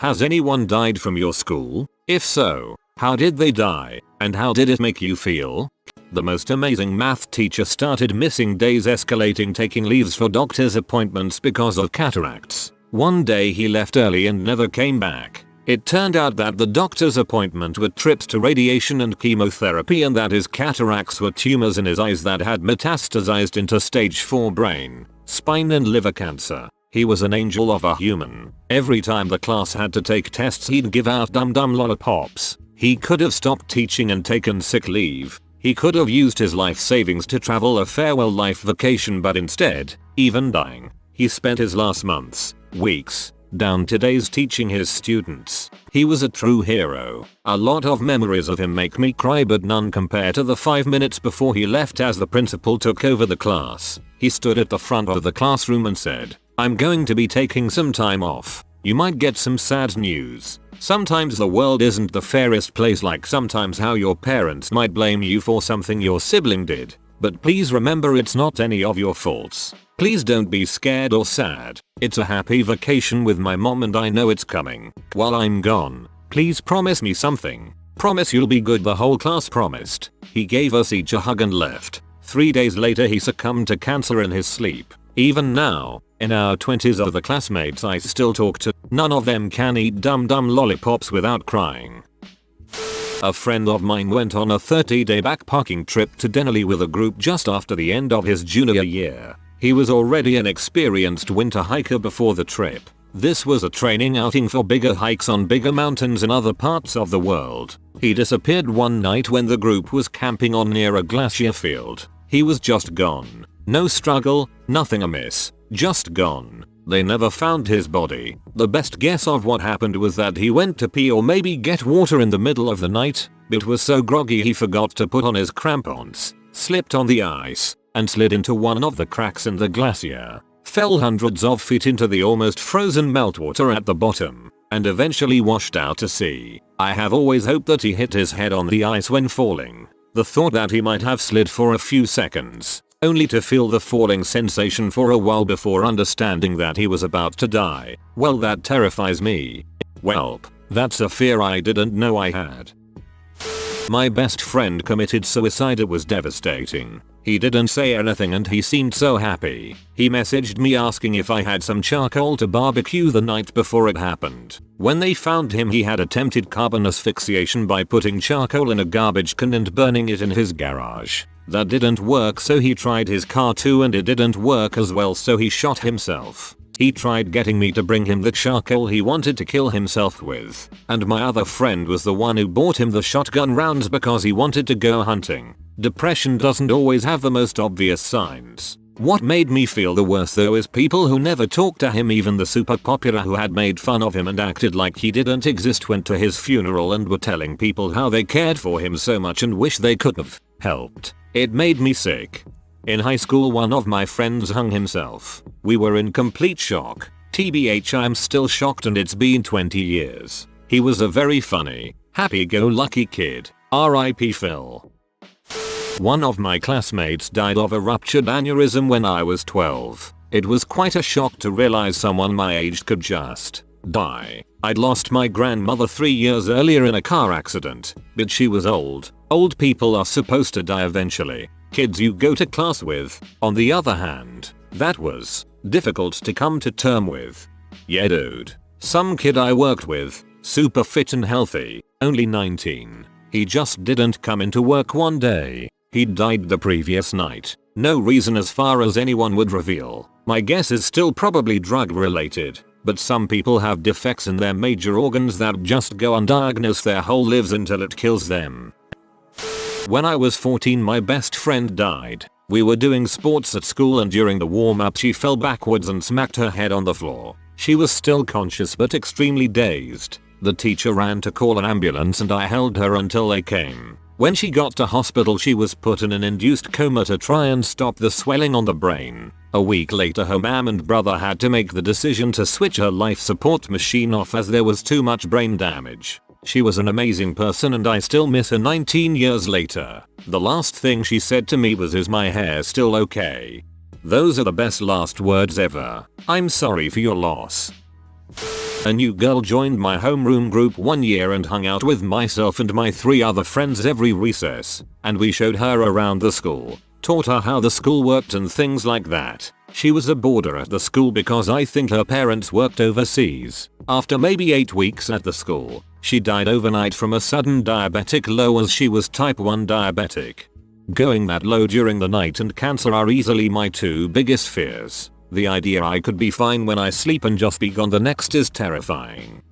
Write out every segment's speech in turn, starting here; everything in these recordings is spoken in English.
Has anyone died from your school? If so, how did they die, and how did it make you feel? The most amazing math teacher started missing days, escalating taking leaves for doctor's appointments because of cataracts. One day he left early and never came back. It turned out that the doctor's appointment were trips to radiation and chemotherapy, and that his cataracts were tumors in his eyes that had metastasized into stage 4 brain, spine and liver cancer. He was an angel of a human. Every time the class had to take tests he'd give out dum dum lollipops. He could have stopped teaching and taken sick leave. He could have used his life savings to travel a farewell life vacation, but instead, even dying, he spent his last months, weeks, down to days teaching his students. He was a true hero. A lot of memories of him make me cry, but none compare to the 5 minutes before he left as the principal took over the class. He stood at the front of the classroom and said, "I'm going to be taking some time off. You might get some sad news. Sometimes the world isn't the fairest place, like sometimes how your parents might blame you for something your sibling did. But please remember, it's not any of your faults. Please don't be scared or sad. It's a happy vacation with my mom and I know it's coming. While I'm gone, please promise me something. Promise you'll be good." The whole class promised. He gave us each a hug and left. 3 days later he succumbed to cancer in his sleep. Even now, in our 20s, of the classmates I still talk to, none of them can eat dum dum lollipops without crying. A friend of mine went on a 30-day backpacking trip to Denali with a group just after the end of his junior year. He was already an experienced winter hiker before the trip. This was a training outing for bigger hikes on bigger mountains in other parts of the world. He disappeared one night when the group was camping on near a glacier field. He was just gone. No struggle, nothing amiss, just gone. They never found his body. The best guess of what happened was that he went to pee or maybe get water in the middle of the night, but was so groggy he forgot to put on his crampons, slipped on the ice, and slid into one of the cracks in the glacier, fell hundreds of feet into the almost frozen meltwater at the bottom, and eventually washed out to sea. I have always hoped that he hit his head on the ice when falling. The thought that he might have slid for a few seconds, only to feel the falling sensation for a while before understanding that he was about to die, well, that terrifies me. Welp, that's a fear I didn't know I had. My best friend committed suicide. It was devastating. He didn't say anything and he seemed so happy. He messaged me asking if I had some charcoal to barbecue the night before it happened. When they found him, he had attempted carbon asphyxiation by putting charcoal in a garbage can and burning it in his garage. That didn't work, so he tried his car too and it didn't work as well, so he shot himself. He tried getting me to bring him the charcoal he wanted to kill himself with, and my other friend was the one who bought him the shotgun rounds because he wanted to go hunting. Depression doesn't always have the most obvious signs. What made me feel the worst though is people who never talked to him. Even the super popular who had made fun of him and acted like he didn't exist went to his funeral and were telling people how they cared for him so much and wish they could have helped. It made me sick. In high school, one of my friends hung himself. We were in complete shock. TBH, I'm still shocked and it's been 20 years. He was a very funny, happy-go-lucky kid. R.I.P. Phil. One of my classmates died of a ruptured aneurysm when I was 12. It was quite a shock to realize someone my age could just die. I'd lost my grandmother 3 years earlier in a car accident, but she was old. Old people are supposed to die eventually. Kids you go to class with, on the other hand, that was difficult to come to term with. Yeah dude. Some kid I worked with, super fit and healthy, only 19. He just didn't come into work one day. He'd died the previous night. No reason as far as anyone would reveal. My guess is still probably drug related, but some people have defects in their major organs that just go undiagnosed their whole lives until it kills them. When I was 14, my best friend died. We were doing sports at school and during the warm-up she fell backwards and smacked her head on the floor. She was still conscious but extremely dazed. The teacher ran to call an ambulance and I held her until they came. When she got to hospital, she was put in an induced coma to try and stop the swelling on the brain. A week later, her mom and brother had to make the decision to switch her life support machine off as there was too much brain damage. She was an amazing person and I still miss her 19 years later. The last thing she said to me was, "Is my hair still okay?" Those are the best last words ever. I'm sorry for your loss. A new girl joined my homeroom group one year and hung out with myself and my 3 other friends every recess, and we showed her around the school, taught her how the school worked and things like that. She was a boarder at the school because I think her parents worked overseas. After maybe 8 weeks at the school, she died overnight from a sudden diabetic low as she was type 1 diabetic. Going that low during the night and cancer are easily my 2 biggest fears. The idea I could be fine when I sleep and just be gone the next is terrifying.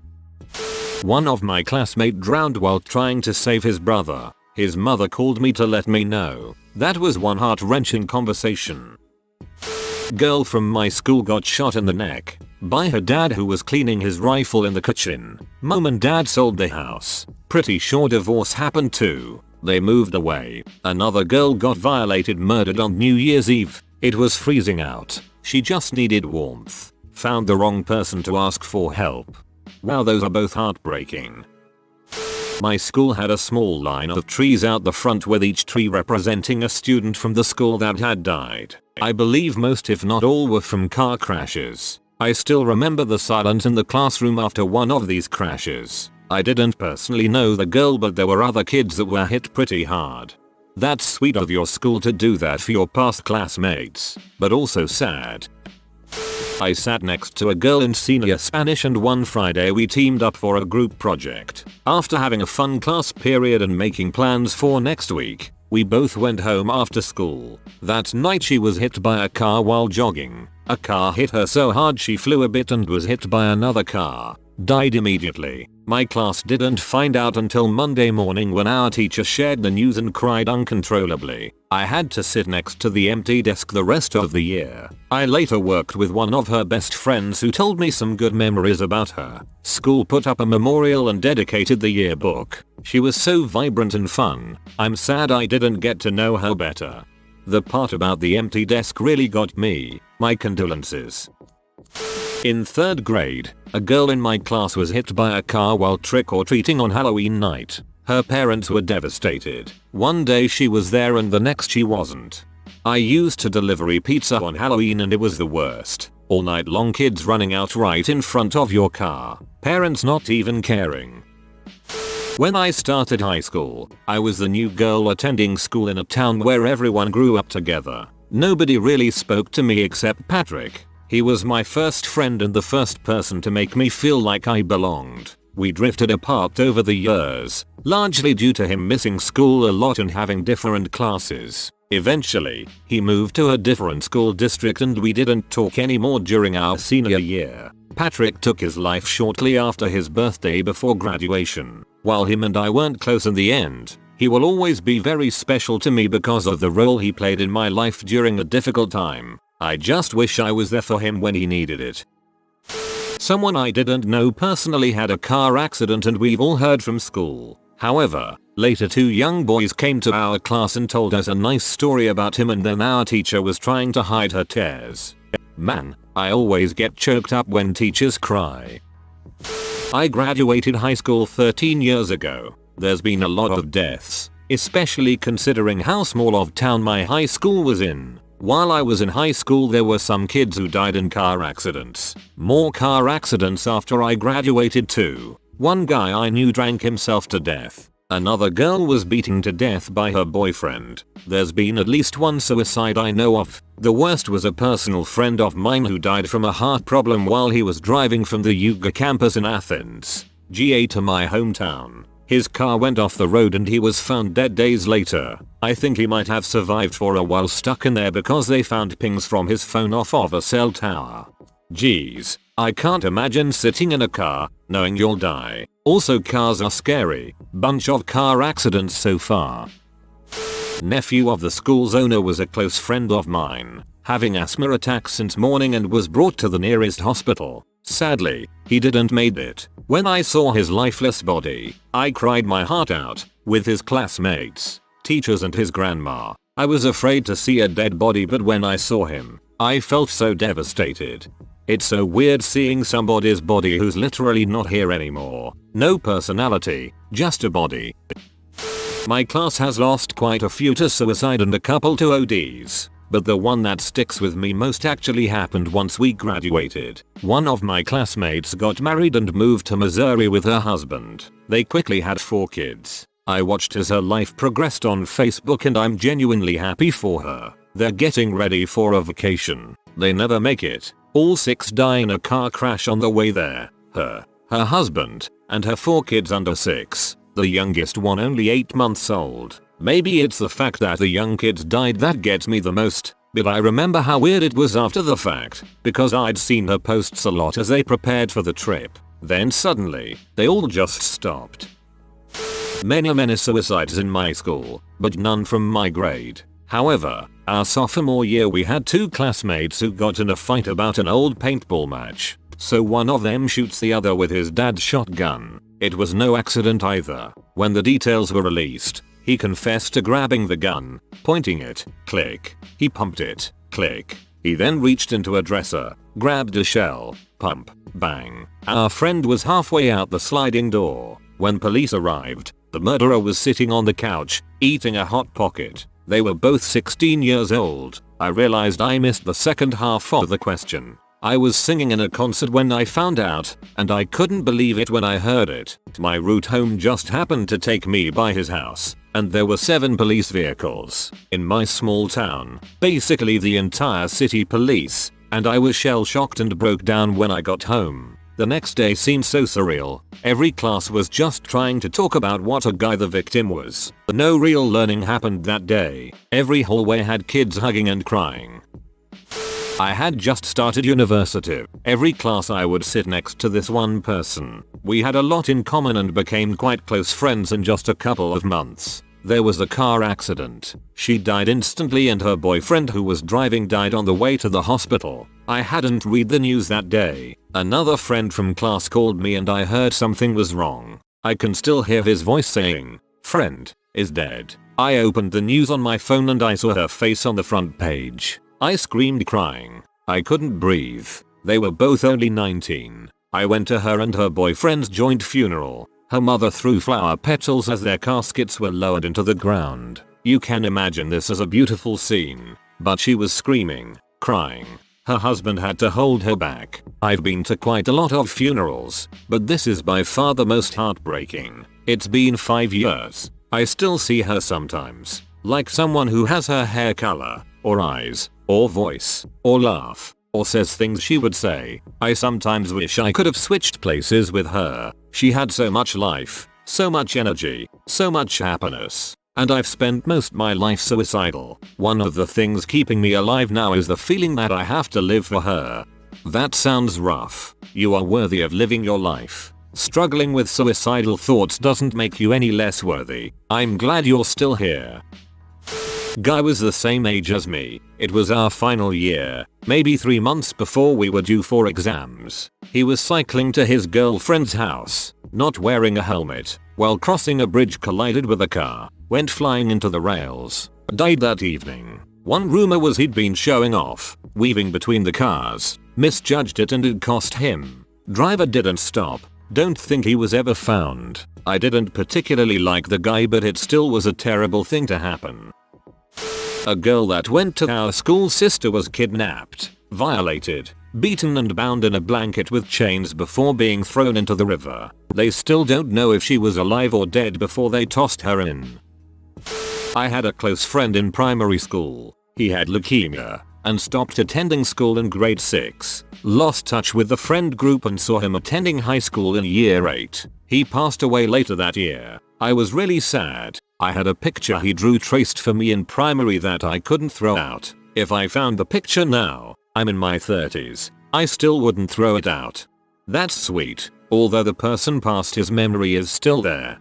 One of my classmates drowned while trying to save his brother. His mother called me to let me know. That was one heart-wrenching conversation. Girl from my school got shot in the neck by her dad who was cleaning his rifle in the kitchen. Mom and dad sold the house. Pretty sure divorce happened too. They moved away. Another girl got murdered on New Year's Eve. It was freezing out. She just needed warmth. Found the wrong person to ask for help. Wow, those are both heartbreaking. My school had a small line of trees out the front with each tree representing a student from the school that had died. I believe most if not all were from car crashes. I still remember the silence in the classroom after one of these crashes. I didn't personally know the girl, but there were other kids that were hit pretty hard. That's sweet of your school to do that for your past classmates, but also sad. I sat next to a girl in senior Spanish and one Friday we teamed up for a group project. After having a fun class period and making plans for next week, we both went home after school. That night she was hit by a car while jogging. A car hit her so hard she flew a bit and was hit by another car. Died immediately. My class didn't find out until Monday morning when our teacher shared the news and cried uncontrollably. I had to sit next to the empty desk the rest of the year. I later worked with one of her best friends who told me some good memories about her. School put up a memorial and dedicated the yearbook. She was so vibrant and fun. I'm sad I didn't get to know her better. The part about the empty desk really got me. My condolences. In 3rd grade, a girl in my class was hit by a car while trick-or-treating on Halloween night. Her parents were devastated. One day she was there and the next she wasn't. I used to delivery pizza on Halloween and it was the worst. All night long, kids running out right in front of your car. Parents not even caring. When I started high school, I was the new girl attending school in a town where everyone grew up together. Nobody really spoke to me except Patrick. He was my first friend and the first person to make me feel like I belonged. We drifted apart over the years, largely due to him missing school a lot and having different classes. Eventually, he moved to a different school district and we didn't talk anymore during our senior year. Patrick took his life shortly after his birthday before graduation. While him and I weren't close in the end, he will always be very special to me because of the role he played in my life during a difficult time. I just wish I was there for him when he needed it. Someone I didn't know personally had a car accident and we've all heard from school. However, later 2 young boys came to our class and told us a nice story about him and then our teacher was trying to hide her tears. Man, I always get choked up when teachers cry. I graduated high school 13 years ago. There's been a lot of deaths, especially considering how small of town my high school was in. While I was in high school there were some kids who died in car accidents. More car accidents after I graduated too. One guy I knew drank himself to death. Another girl was beaten to death by her boyfriend. There's been at least one suicide I know of. The worst was a personal friend of mine who died from a heart problem while he was driving from the UGA campus in Athens, GA to my hometown. His car went off the road and he was found dead days later. I think he might have survived for a while stuck in there because they found pings from his phone off of a cell tower. Jeez, I can't imagine sitting in a car, knowing you'll die. Also, cars are scary. Bunch of car accidents so far. Nephew of the school's owner was a close friend of mine, having asthma attacks since morning and was brought to the nearest hospital. Sadly, he didn't make it. When I saw his lifeless body, I cried my heart out, with his classmates, teachers and his grandma. I was afraid to see a dead body, but when I saw him, I felt so devastated. It's so weird seeing somebody's body who's literally not here anymore. No personality, just a body. My class has lost quite a few to suicide and a couple to ODs. but the one that sticks with me most actually happened once we graduated. One of my classmates got married and moved to Missouri with her husband. They quickly had 4 kids. I watched as her life progressed on Facebook and I'm genuinely happy for her. They're getting ready for a vacation. They never make it. All 6 die in a car crash on the way there. Her husband, and her 4 kids under 6. The youngest one only 8 months old. Maybe it's the fact that the young kids died that gets me the most, but I remember how weird it was after the fact, because I'd seen her posts a lot as they prepared for the trip. Then suddenly, they all just stopped. Many suicides in my school, but none from my grade. However, our sophomore year we had 2 classmates who got in a fight about an old paintball match. So one of them shoots the other with his dad's shotgun. It was no accident either. When the details were released, he confessed to grabbing the gun, pointing it, click. He pumped it, click. He then reached into a dresser, grabbed a shell, pump, bang. Our friend was halfway out the sliding door. When police arrived, the murderer was sitting on the couch, eating a Hot Pocket. They were both 16 years old. I realized I missed the second half of the question. I was singing in a concert when I found out, and I couldn't believe it when I heard it. My route home just happened to take me by his house, and there were 7 police vehicles. In my small town, basically the entire city police, and I was shell-shocked and broke down when I got home. The next day seemed so surreal. Every class was just trying to talk about what a guy the victim was. No real learning happened that day. Every hallway had kids hugging and crying. I had just started university. Every class I would sit next to this one person. We had a lot in common and became quite close friends in just a couple of months. There was a car accident. She died instantly and her boyfriend who was driving died on the way to the hospital. I hadn't read the news that day. Another friend from class called me and I heard something was wrong. I can still hear his voice saying, "Friend is dead." I opened the news on my phone and I saw her face on the front page. I screamed crying. I couldn't breathe. They were both only 19. I went to her and her boyfriend's joint funeral. Her mother threw flower petals as their caskets were lowered into the ground. You can imagine this as a beautiful scene. But she was screaming, crying. Her husband had to hold her back. I've been to quite a lot of funerals, but this is by far the most heartbreaking. It's been 5 years. I still see her sometimes. Like someone who has her hair color, or eyes, or voice, or laugh, or says things she would say. I sometimes wish I could have switched places with her. She had so much life, so much energy, so much happiness. And I've spent most my life suicidal. One of the things keeping me alive now is the feeling that I have to live for her. That sounds rough. You are worthy of living your life. Struggling with suicidal thoughts doesn't make you any less worthy. I'm glad you're still here. Guy was the same age as me. It was our final year, maybe 3 months before we were due for exams. He was cycling to his girlfriend's house, not wearing a helmet, while crossing a bridge collided with a car, went flying into the rails, died that evening. One rumor was he'd been showing off, weaving between the cars, misjudged it and it cost him. Driver didn't stop. Don't think he was ever found. I didn't particularly like the guy but it still was a terrible thing to happen. A girl that went to our school sister was kidnapped, violated, beaten and bound in a blanket with chains before being thrown into the river. They still don't know if she was alive or dead before they tossed her in. I had a close friend in primary school. He had leukemia and stopped attending school in grade 6. Lost touch with the friend group and saw him attending high school in year 8. He passed away later that year. I was really sad. I had a picture he drew traced for me in primary that I couldn't throw out. If I found the picture now, I'm in my 30s, I still wouldn't throw it out. That's sweet, although the person past his memory is still there.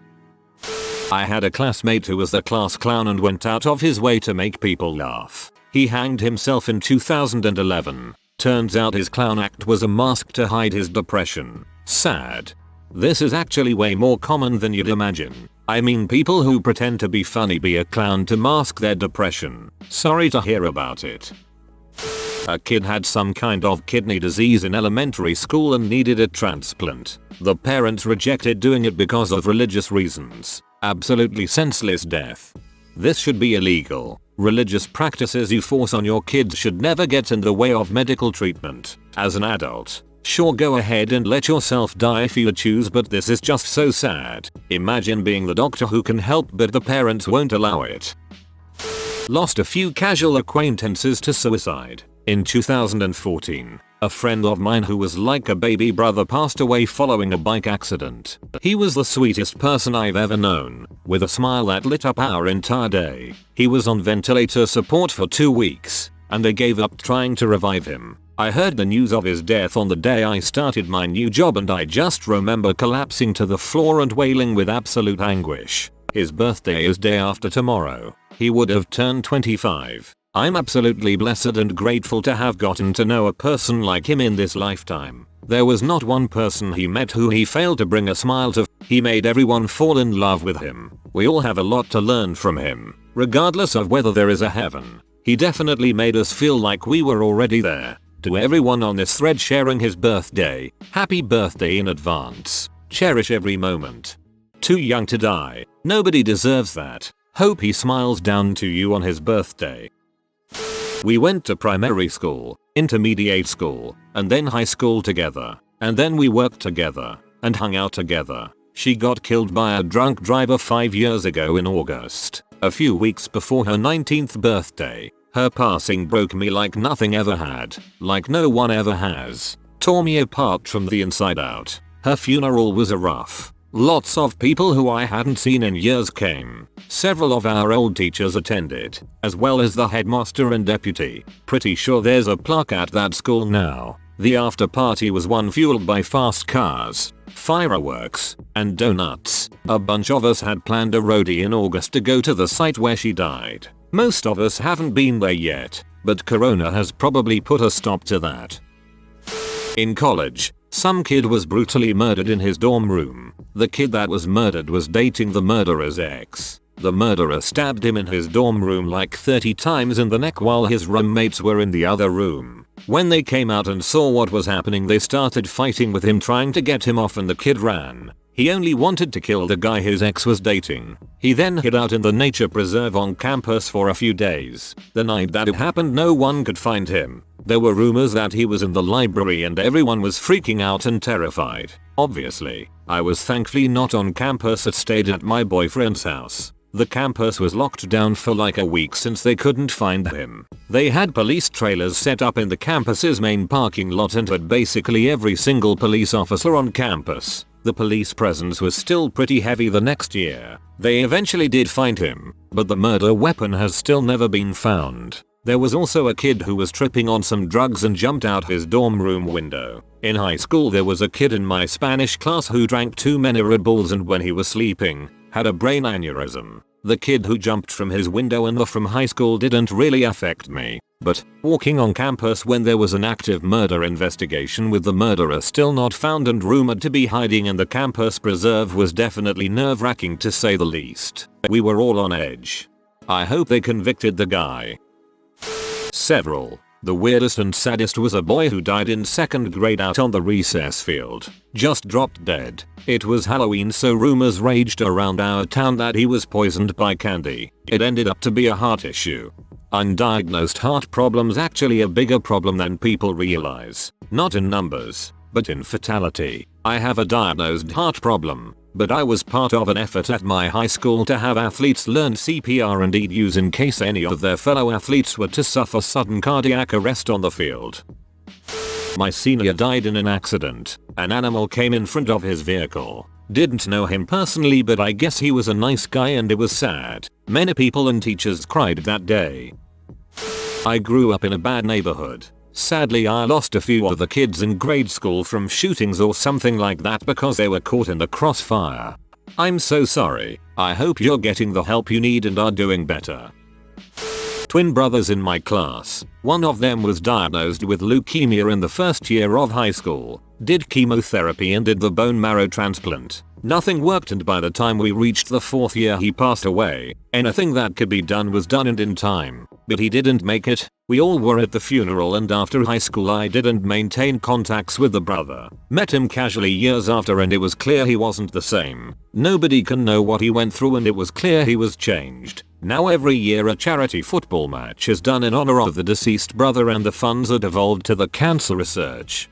I had a classmate who was the class clown and went out of his way to make people laugh. He hanged himself in 2011. Turns out his clown act was a mask to hide his depression. Sad. This is actually way more common than you'd imagine. I mean people who pretend to be funny be a clown to mask their depression. Sorry to hear about it. A kid had some kind of kidney disease in elementary school and needed a transplant. The parents rejected doing it because of religious reasons. Absolutely senseless death. This should be illegal. Religious practices you force on your kids should never get in the way of medical treatment. As an adult, sure, go ahead and let yourself die if you choose, but this is just so sad. Imagine being the doctor who can help but the parents won't allow it. Lost a few casual acquaintances to suicide. In 2014, a friend of mine who was like a baby brother passed away following a bike accident. He was the sweetest person I've ever known, with a smile that lit up our entire day. He was on ventilator support for 2 weeks, and they gave up trying to revive him. I heard the news of his death on the day I started my new job, and I just remember collapsing to the floor and wailing with absolute anguish. His birthday is day after tomorrow. He would have turned 25. I'm absolutely blessed and grateful to have gotten to know a person like him in this lifetime. There was not one person he met who he failed to bring a smile to. He made everyone fall in love with him. We all have a lot to learn from him, regardless of whether there is a heaven. He definitely made us feel like we were already there. To everyone on this thread sharing his birthday, happy birthday in advance. Cherish every moment. Too young to die. Nobody deserves that. Hope he smiles down to you on his birthday. We went to primary school, intermediate school, and then high school together. And then we worked together and hung out together. She got killed by a drunk driver 5 years ago in August, a few weeks before her 19th birthday. Her passing broke me like nothing ever had, like no one ever has. Tore me apart from the inside out. Her funeral was a rough. Lots of people who I hadn't seen in years came. Several of our old teachers attended, as well as the headmaster and deputy. Pretty sure there's a plaque at that school now. The after party was one fueled by fast cars, fireworks, and donuts. A bunch of us had planned a roadie in August to go to the site where she died. Most of us haven't been there yet, but Corona has probably put a stop to that. In college, some kid was brutally murdered in his dorm room. The kid that was murdered was dating the murderer's ex. The murderer stabbed him in his dorm room like 30 times in the neck while his roommates were in the other room. When they came out and saw what was happening, they started fighting with him, trying to get him off, and the kid ran. He only wanted to kill the guy his ex was dating. He then hid out in the nature preserve on campus for a few days. The night that it happened, no one could find him. There were rumors that he was in the library and everyone was freaking out and terrified. Obviously, I was thankfully not on campus. It stayed at my boyfriend's house. The campus was locked down for like a week since they couldn't find him. They had police trailers set up in the campus's main parking lot and had basically every single police officer on campus. The police presence was still pretty heavy the next year. They eventually did find him, but the murder weapon has still never been found. There was also a kid who was tripping on some drugs and jumped out his dorm room window. In high school, there was a kid in my Spanish class who drank too many Red Bulls and when he was sleeping, had a brain aneurysm. The kid who jumped from his window from high school didn't really affect me, but walking on campus when there was an active murder investigation with the murderer still not found and rumored to be hiding in the campus preserve was definitely nerve-wracking to say the least. We were all on edge. I hope they convicted the guy. Several. The weirdest and saddest was a boy who died in 2nd grade out on the recess field. Just dropped dead. It was Halloween, so rumors raged around our town that he was poisoned by candy. It ended up to be a heart issue. Undiagnosed heart problem's actually a bigger problem than people realize. Not in numbers, but in fatality. I have a diagnosed heart problem, but I was part of an effort at my high school to have athletes learn CPR and EDUs in case any of their fellow athletes were to suffer sudden cardiac arrest on the field. My senior died in an accident. An animal came in front of his vehicle. Didn't know him personally, but I guess he was a nice guy and it was sad. Many people and teachers cried that day. I grew up in a bad neighborhood. Sadly, I lost a few of the kids in grade school from shootings or something like that because they were caught in the crossfire. I'm so sorry. I hope you're getting the help you need and are doing better. Twin brothers in my class. One of them was diagnosed with leukemia in the first year of high school, did chemotherapy and did the bone marrow transplant. Nothing worked, and by the time we reached the 4th year he passed away. Anything that could be done was done and in time, but he didn't make it. We all were at the funeral, and after high school I didn't maintain contacts with the brother. Met him casually years after and it was clear he wasn't the same. Nobody can know what he went through and it was clear he was changed. Now every year a charity football match is done in honor of the deceased brother and the funds are devolved to the cancer research.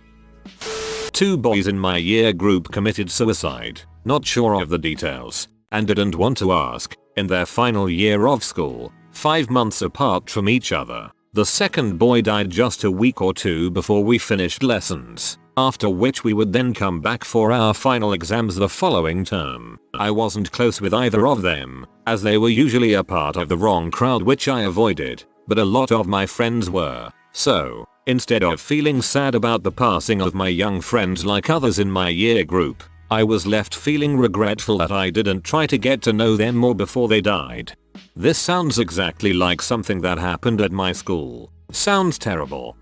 2 boys in my year group committed suicide, not sure of the details, and didn't want to ask, in their final year of school, 5 months apart from each other. The second boy died just a week or 2 before we finished lessons, after which we would then come back for our final exams the following term. I wasn't close with either of them, as they were usually a part of the wrong crowd which I avoided, but a lot of my friends were. So, instead of feeling sad about the passing of my young friends like others in my year group, I was left feeling regretful that I didn't try to get to know them more before they died. This sounds exactly like something that happened at my school. Sounds terrible.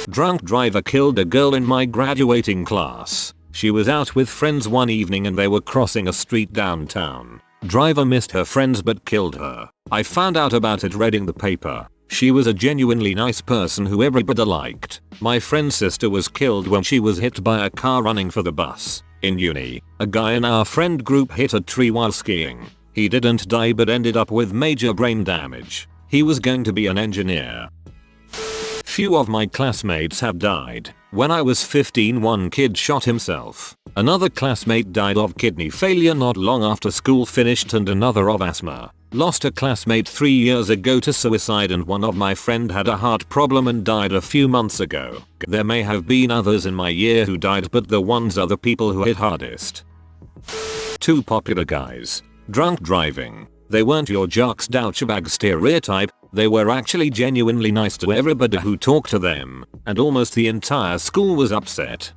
Drunk driver killed a girl in my graduating class. She was out with friends one evening and they were crossing a street downtown. Driver missed her friends but killed her. I found out about it reading the paper. She was a genuinely nice person who everybody liked. My friend's sister was killed when she was hit by a car running for the bus. In uni, a guy in our friend group hit a tree while skiing. He didn't die but ended up with major brain damage. He was going to be an engineer. Few of my classmates have died. When I was 15, one kid shot himself. Another classmate died of kidney failure not long after school finished and another of asthma. Lost a classmate 3 years ago to suicide and one of my friend had a heart problem and died a few months ago. There may have been others in my year who died but the ones are the people who hit hardest. 2 popular guys. Drunk driving. They weren't your jocks douchebag stereotype, they were actually genuinely nice to everybody who talked to them, and almost the entire school was upset.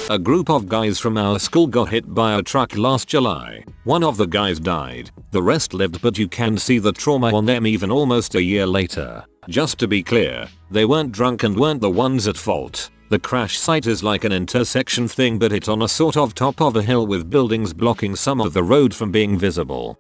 A group of guys from our school got hit by a truck last July. One of the guys died, the rest lived but you can see the trauma on them even almost a year later. Just to be clear, they weren't drunk and weren't the ones at fault. The crash site is like an intersection thing but it's on a sort of top of a hill with buildings blocking some of the road from being visible.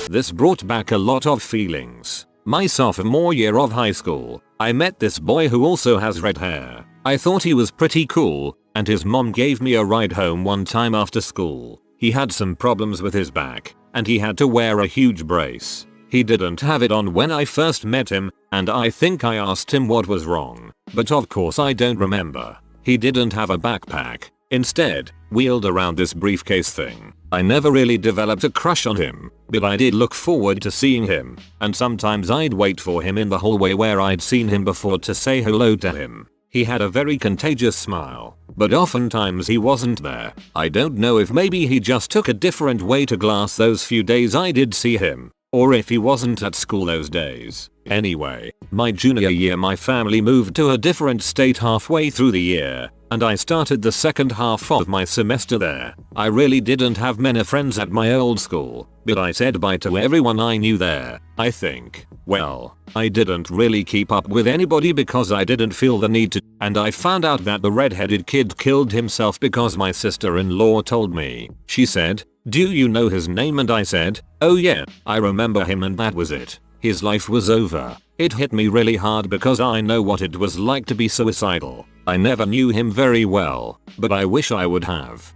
This brought back a lot of feelings. My sophomore year of high school, I met this boy who also has red hair. I thought he was pretty cool, and his mom gave me a ride home one time after school. He had some problems with his back, and he had to wear a huge brace. He didn't have it on when I first met him, and I think I asked him what was wrong, but of course I don't remember. He didn't have a backpack. Instead, wheeled around this briefcase thing. I never really developed a crush on him, but I did look forward to seeing him, and sometimes I'd wait for him in the hallway where I'd seen him before to say hello to him. He had a very contagious smile, but oftentimes he wasn't there. I don't know if maybe he just took a different way to class those few days I did see him, or if he wasn't at school those days. Anyway, my junior year my family moved to a different state halfway through the year, and I started the second half of my semester there. I really didn't have many friends at my old school, but I said bye to everyone I knew there, I think. Well, I didn't really keep up with anybody because I didn't feel the need to, and I found out that the red-headed kid killed himself because my sister-in-law told me. She said, "Do you know his name?" And I said, "Oh yeah, I remember him," and that was it. His life was over. It hit me really hard because I know what it was like to be suicidal. I never knew him very well, but I wish I would have.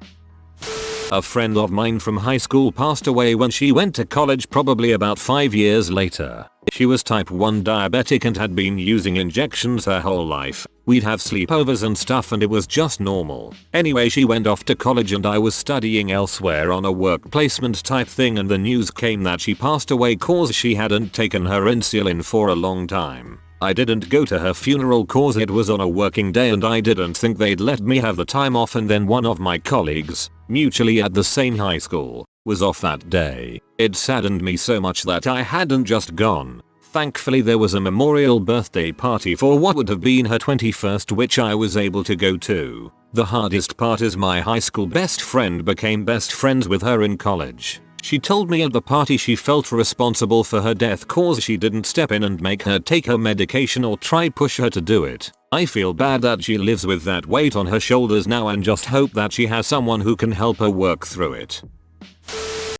A friend of mine from high school passed away when she went to college probably about 5 years later. She was type 1 diabetic and had been using injections her whole life. We'd have sleepovers and stuff and it was just normal. Anyway, she went off to college and I was studying elsewhere on a work placement type thing and the news came that she passed away cause she hadn't taken her insulin for a long time. I didn't go to her funeral cause it was on a working day and I didn't think they'd let me have the time off, and then one of my colleagues, mutually at the same high school, was off that day. It saddened me so much that I hadn't just gone. Thankfully there was a memorial birthday party for what would have been her 21st which I was able to go to. The hardest part is my high school best friend became best friends with her in college. She told me at the party she felt responsible for her death cause she didn't step in and make her take her medication or try push her to do it. I feel bad that she lives with that weight on her shoulders now and just hope that she has someone who can help her work through it.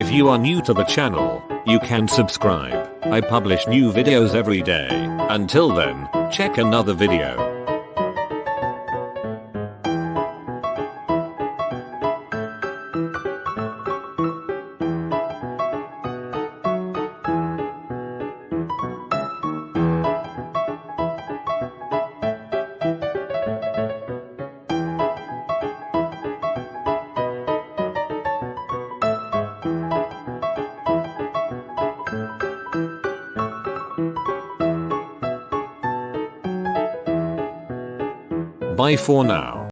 If you are new to the channel, you can subscribe. I publish new videos every day. Until then, check another video. Bye for now.